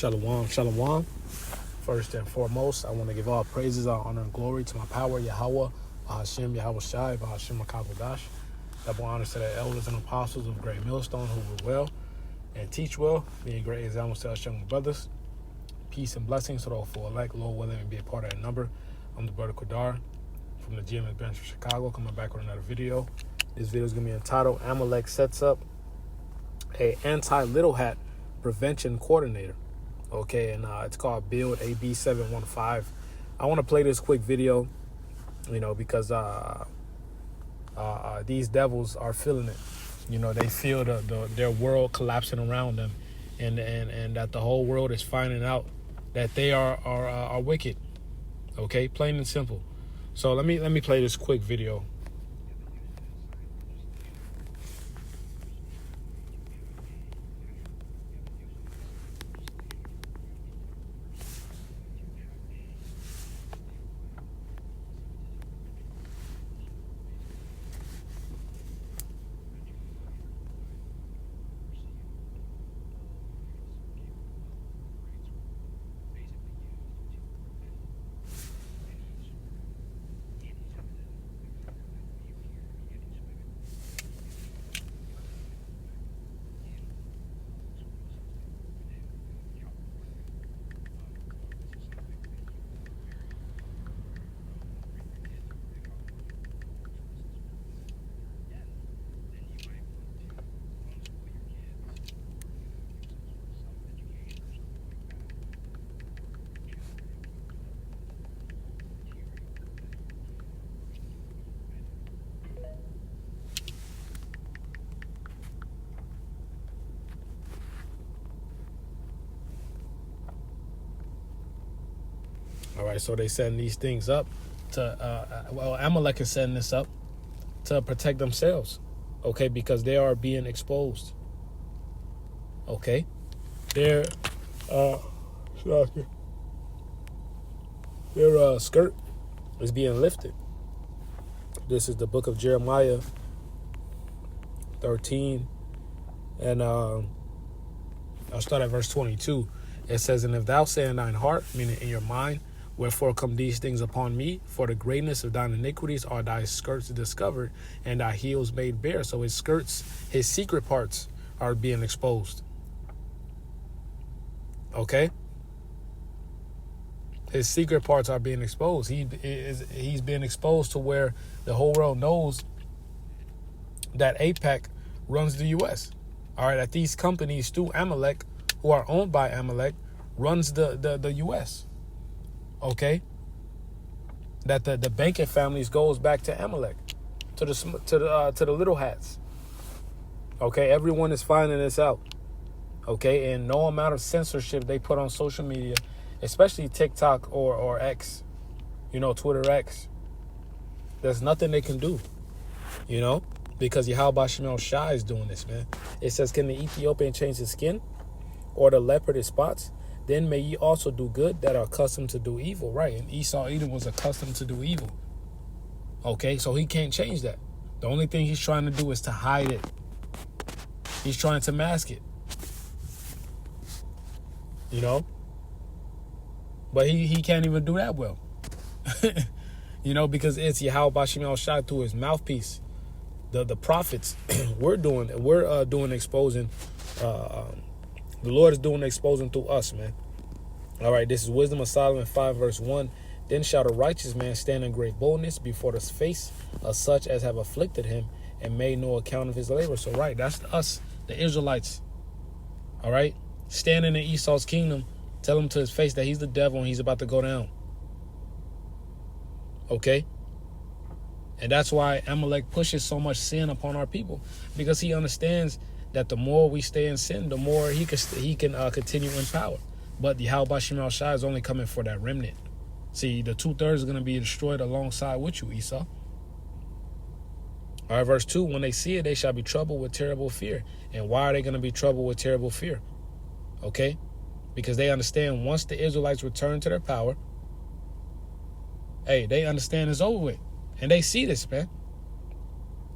Shalom, shalom. First and foremost, I want to give all praises, all honor, and glory to my power, Yahweh, Hashem, Yahweh Shai, Hashem Makabodash. Double honors to the elders and apostles of Great Millstone who rule well and teach well, being great examples to us young brothers. Peace and blessings to those for elect, Lord willing, and be a part of that number. I'm the brother Qadar from the GMS branch of Chicago, coming back with another video. This video is going to be entitled, Amalek Sets Up a Anti-Little Hat Prevention Coordinator. Okay, and it's called Build AB715. I want to play this quick video, because these devils are feeling it. They feel their world collapsing around them, and that the whole world is finding out that they are wicked. Okay, plain and simple. So let me play this quick video. All right, so they setting these things up to, Amalek is setting this up to protect themselves, okay, because they are being exposed, okay? Their skirt is being lifted. This is the book of Jeremiah 13, and I'll start at verse 22. It says, "And if thou say in thine heart," meaning in your mind, "Wherefore come these things upon me? For the greatness of thine iniquities are thy skirts discovered, and thy heels made bare." So his skirts, his secret parts are being exposed. Okay? His secret parts are being exposed. He's being exposed to where the whole world knows that APAC runs the U.S. All right, that these companies through Amalek, who are owned by Amalek, runs the U.S. Okay, that the banking families goes back to Amalek, to the little hats. Okay, everyone is finding this out. Okay, and no amount of censorship they put on social media, especially TikTok or X, Twitter X, there's nothing they can do, because Yahweh Shemel Shai is doing this, man. It says, "Can the Ethiopian change his skin, or the leopard his spots? Then may ye also do good that are accustomed to do evil." Right, and Esau Edom was accustomed to do evil. Okay, so he can't change that. The only thing he's trying to do is to hide it. He's trying to mask it. But he can't even do that well. Because it's Yahweh Shemel Shai through his mouthpiece. The prophets, we're doing exposing. The Lord is doing the exposing through us, man. All right, this is Wisdom of Solomon 5, verse 1. "Then shall the righteous man stand in great boldness before the face of such as have afflicted him and made no account of his labor." So, right, that's us, the Israelites. All right, standing in Esau's kingdom, tell him to his face that he's the devil and he's about to go down. Okay? And that's why Amalek pushes so much sin upon our people, because he understands that the more we stay in sin, the more he can continue in power. But the Yahweh Shemel Shai is only coming for that remnant. See, the 2/3 is going to be destroyed alongside with you, Esau. All right, verse 2, "When they see it, they shall be troubled with terrible fear." And why are they going to be troubled with terrible fear? Okay? Because they understand once the Israelites return to their power, they understand it's over with. And they see this, man.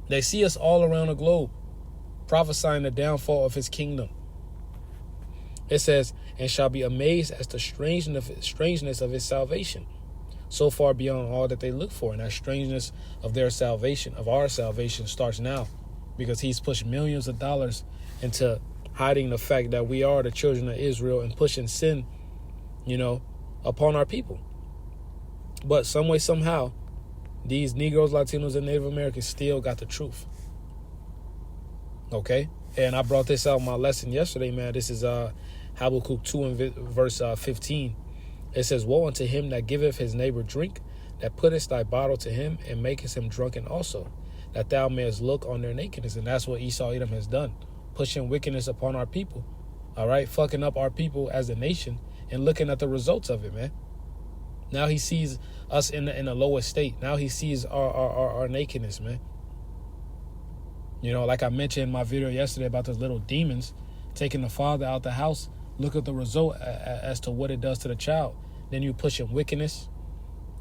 They see us all around the globe prophesying the downfall of his kingdom. It says, and shall be amazed at the strangeness of his salvation, so far beyond all that they look for. And that strangeness of their salvation, of our salvation, starts now, because he's pushed millions of dollars into hiding the fact that we are the children of Israel and pushing sin, upon our people. But some way, somehow, these Negroes, Latinos, and Native Americans still got the truth. Okay? And I brought this out in my lesson yesterday, man. This is Habakkuk 2 and verse 15. It says, woe unto him that giveth his neighbor drink, that puttest thy bottle to him, and makest him drunken also, that thou mayest look on their nakedness. And that's what Esau Edom has done, pushing wickedness upon our people. All right? Fucking up our people as a nation and looking at the results of it, man. Now he sees us in the lowest state. Now he sees our nakedness, man. Like I mentioned in my video yesterday about those little demons taking the father out the house. Look at the result as to what it does to the child. Then you pushing wickedness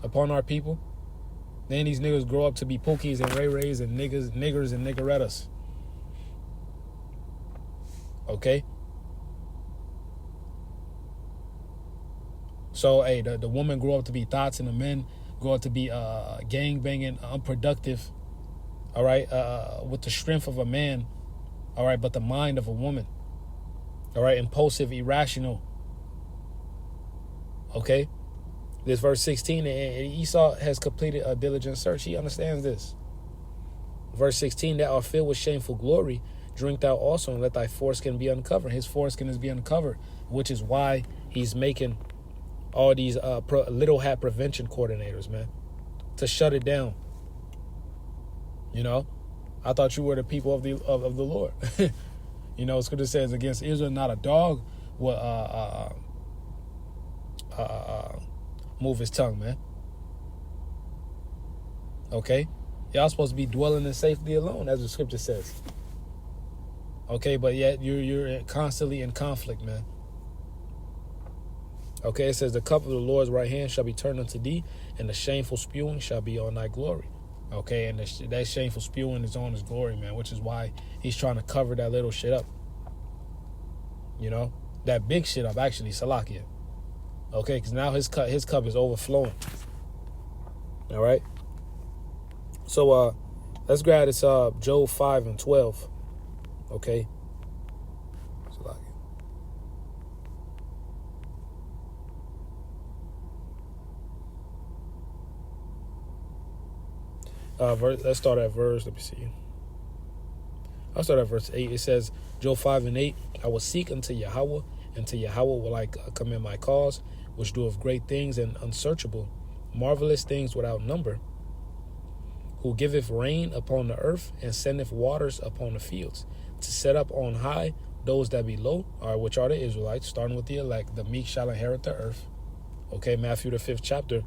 upon our people. Then these niggas grow up to be pookies and ray-rays and niggers and niggerettas. Okay? So, hey, the women grow up to be thoughts, and the men grow up to be gang-banging, unproductive, all right, with the strength of a man, all right, but the mind of a woman, all right, impulsive, irrational, okay? This verse 16, and Esau has completed a diligent search. He understands this. Verse 16, that are filled with shameful glory, drink thou also, and let thy foreskin be uncovered. His foreskin is being uncovered, which is why he's making all these little hat prevention coordinators, man, to shut it down. I thought you were the people of the Lord. Scripture says, against Israel not a dog will move his tongue, man. Okay, y'all supposed to be dwelling in safety alone, as the scripture says. Okay, but yet you're constantly in conflict, man. Okay, it says, the cup of the Lord's right hand shall be turned unto thee, and the shameful spewing shall be on thy glory. Okay, and that shameful spewing is on his glory, man, which is why he's trying to cover that little shit up. That big shit up, actually, Salakia. Okay, because now his cup is overflowing. All right? So, let's grab this Job 5 and 12. Okay? Salakia. Let's start at verse, let me see. I'll start at verse 8. It says, Job 5 and 8, I will seek unto Yahweh, and to Yahweh will I commend my cause, which doeth great things and unsearchable, marvelous things without number, who giveth rain upon the earth, and sendeth waters upon the fields, to set up on high those that be low, which are the Israelites, starting with the elect. The meek shall inherit the earth. Okay, Matthew the 5th chapter,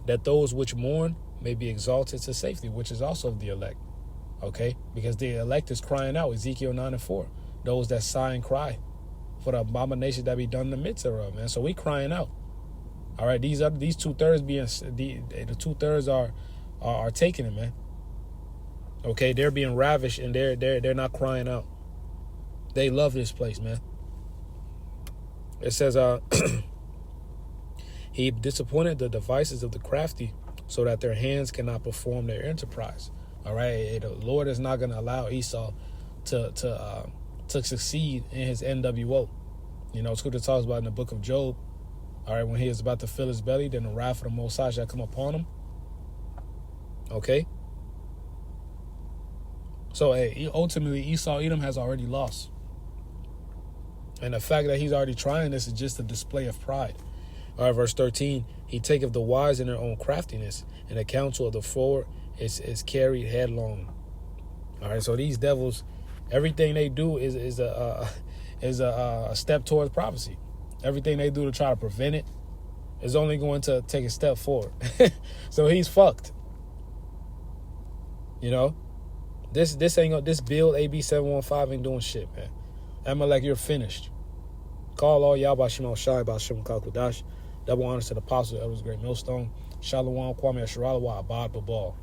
that those which mourn may be exalted to safety, which is also the elect. Okay, because the elect is crying out, Ezekiel 9 and 4. Those that sigh and cry for the abomination that be done in the midst thereof, man. So we crying out. All right, these 2/3 being the 2/3 are taking it, man. Okay, they're being ravished, and they're not crying out. They love this place, man. It says, he disappointed the devices of the crafty, so that their hands cannot perform their enterprise. All right, the Lord is not going to allow Esau to succeed in his NWO. Scripture talks about in the book of Job. All right, when he is about to fill his belly, then the wrath of the Most High shall come upon him. Okay. So, ultimately, Esau Edom has already lost, and the fact that he's already trying this is just a display of pride. All right, verse 13, he taketh the wise in their own craftiness, and the counsel of the forward is carried headlong. All right, so these devils, everything they do is a step towards prophecy. Everything they do to try to prevent it is only going to take a step forward. So he's fucked. This build AB 715 ain't doing shit, man. Amalek, you're finished. Call all y'all by Shimon Shai by Shem Kalkudash. Double honors to the apostles, elders, great millstone. Shalom, Kwame Shiralawa, Abad Babal.